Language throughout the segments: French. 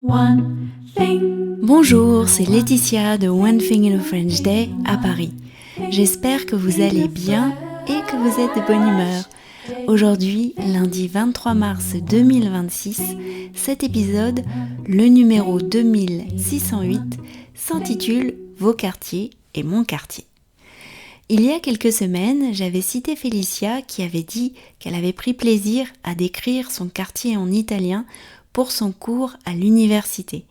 One thing. Bonjour, c'est Laetitia de One Thing in a French Day à Paris. J'espère que vous allez bien et que vous êtes de bonne humeur. Aujourd'hui, lundi 23 mars 2026, cet épisode, le numéro 2608, s'intitule Vos quartiers et mon quartier. Il y a quelques semaines, j'avais cité Félicia qui avait dit qu'elle avait pris plaisir à décrire son quartier en italien pour son cours à l'université.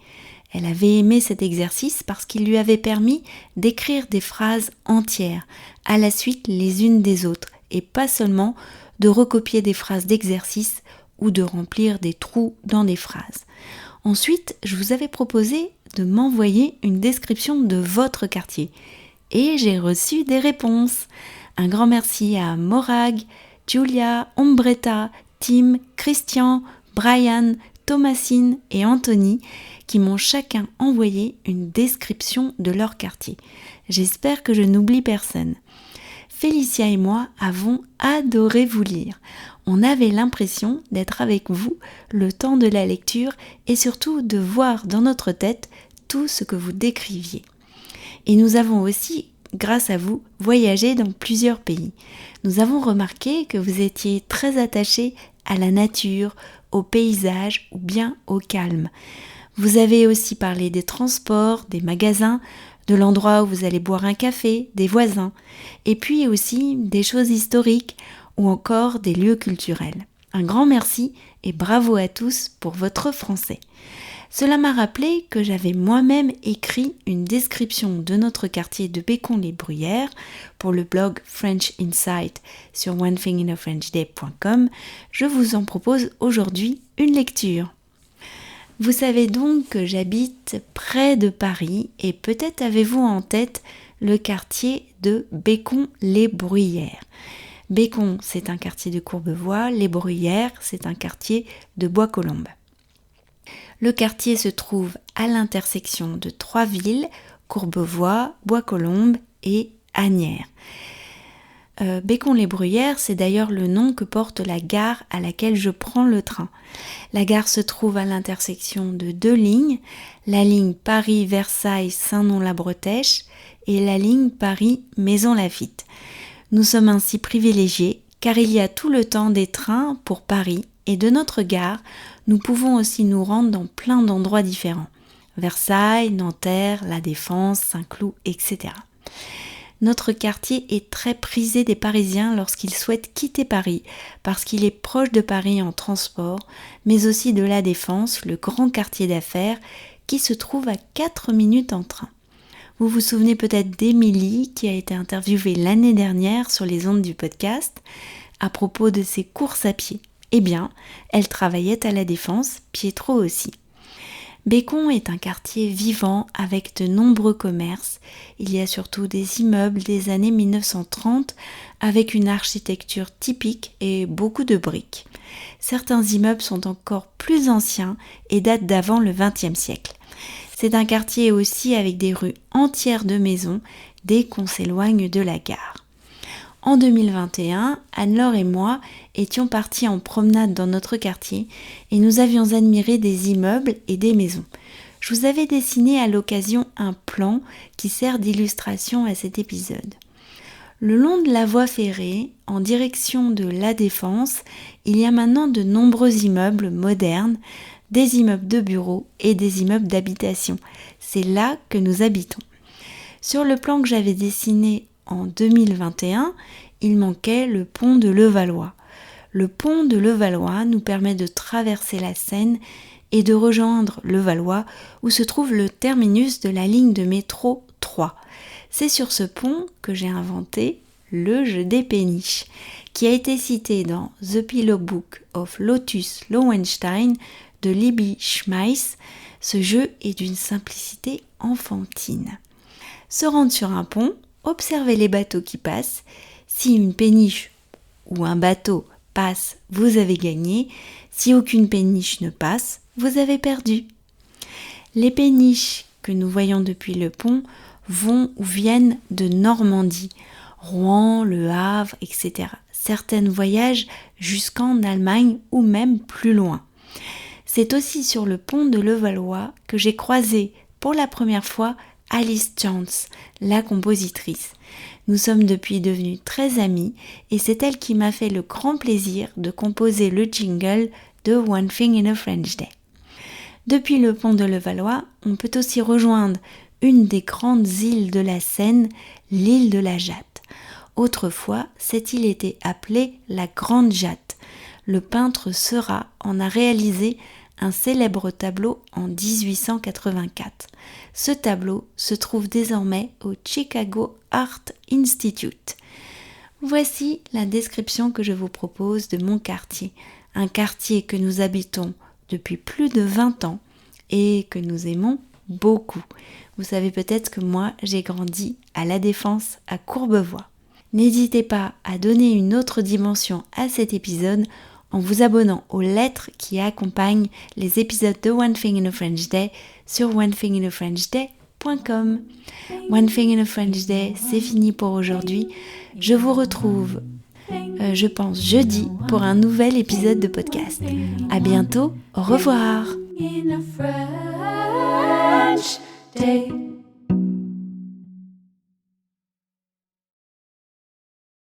Elle avait aimé cet exercice parce qu'il lui avait permis d'écrire des phrases entières, à la suite les unes des autres, et pas seulement de recopier des phrases d'exercice ou de remplir des trous dans des phrases. Ensuite, je vous avais proposé de m'envoyer une description de votre quartier. Et j'ai reçu des réponses. Un grand merci à Morag, Giulia, Ombretta, Tim, Christian, Brian, Thomasine et Anthony qui m'ont chacun envoyé une description de leur quartier. J'espère que je n'oublie personne. Félicia et moi avons adoré vous lire. On avait l'impression d'être avec vous le temps de la lecture et surtout de voir dans notre tête tout ce que vous décriviez. Et nous avons aussi, grâce à vous, voyagé dans plusieurs pays. Nous avons remarqué que vous étiez très attachés à la nature, au paysage ou bien au calme. Vous avez aussi parlé des transports, des magasins, de l'endroit où vous allez boire un café, des voisins, et puis aussi des choses historiques ou encore des lieux culturels. Un grand merci et bravo à tous pour votre français. Cela m'a rappelé que j'avais moi-même écrit une description de notre quartier de Bécon-les-Bruyères pour le blog French Insight sur onethinginafrenchday.com. Je vous en propose aujourd'hui une lecture. Vous savez donc que j'habite près de Paris et peut-être avez-vous en tête le quartier de Bécon-les-Bruyères. Bécon, c'est un quartier de Courbevoie, les Bruyères, c'est un quartier de Bois-Colombes. Le quartier se trouve à l'intersection de trois villes, Courbevoie, Bois-Colombes et Asnières. Bécon-les-Bruyères, c'est d'ailleurs le nom que porte la gare à laquelle je prends le train. La gare se trouve à l'intersection de deux lignes, la ligne Paris-Versailles-Saint-Nom-la-Bretèche et la ligne Paris-Maisons-Laffitte. Nous sommes ainsi privilégiés car il y a tout le temps des trains pour Paris et de notre gare, nous pouvons aussi nous rendre dans plein d'endroits différents. Versailles, Nanterre, La Défense, Saint-Cloud, etc. Notre quartier est très prisé des Parisiens lorsqu'ils souhaitent quitter Paris parce qu'il est proche de Paris en transport, mais aussi de La Défense, le grand quartier d'affaires qui se trouve à 4 minutes en train. Vous vous souvenez peut-être d'Émilie qui a été interviewée l'année dernière sur les ondes du podcast à propos de ses courses à pied. Eh bien, elle travaillait à La Défense, Pietro aussi. Bécon est un quartier vivant avec de nombreux commerces. Il y a surtout des immeubles des années 1930 avec une architecture typique et beaucoup de briques. Certains immeubles sont encore plus anciens et datent d'avant le XXe siècle. C'est un quartier aussi avec des rues entières de maisons dès qu'on s'éloigne de la gare. En 2021, Anne-Laure et moi étions partis en promenade dans notre quartier et nous avions admiré des immeubles et des maisons. Je vous avais dessiné à l'occasion un plan qui sert d'illustration à cet épisode. Le long de la voie ferrée, en direction de La Défense, il y a maintenant de nombreux immeubles modernes, des immeubles de bureaux et des immeubles d'habitation. C'est là que nous habitons. Sur le plan que j'avais dessiné en 2021, il manquait le pont de Levallois. Le pont de Levallois nous permet de traverser la Seine et de rejoindre Levallois où se trouve le terminus de la ligne de métro 3. C'est sur ce pont que j'ai inventé le jeu des péniches, qui a été cité dans The Pillow Book of Lotus Lowenstein de Libby Schmeiss. Ce jeu est d'une simplicité enfantine. Se rendre sur un pont, observez les bateaux qui passent. Si une péniche ou un bateau passe, vous avez gagné. Si aucune péniche ne passe, vous avez perdu. Les péniches que nous voyons depuis le pont vont ou viennent de Normandie, Rouen, Le Havre, etc. Certaines voyagent jusqu'en Allemagne ou même plus loin. C'est aussi sur le pont de Levallois que j'ai croisé pour la première fois Alice Chance, la compositrice. Nous sommes depuis devenus très amies et c'est elle qui m'a fait le grand plaisir de composer le jingle de One Thing in a French Day. Depuis le pont de Levallois, on peut aussi rejoindre une des grandes îles de la Seine, l'île de la Jatte. Autrefois, cette île était appelée la Grande Jatte. Le peintre Seurat en a réalisé un célèbre tableau en 1884. Ce tableau se trouve désormais au Chicago Art Institute. Voici la description que je vous propose de mon quartier, un quartier que nous habitons depuis plus de 20 ans et que nous aimons beaucoup. Vous savez peut-être que moi, j'ai grandi à La Défense, à Courbevoie. N'hésitez pas à donner une autre dimension à cet épisode en vous abonnant aux lettres qui accompagnent les épisodes de One Thing in a French Day sur onethinginafrenchday.com. One Thing in a French Day, c'est fini pour aujourd'hui. Je vous retrouve, je pense, jeudi pour un nouvel épisode de podcast. À bientôt, au revoir. In a French day.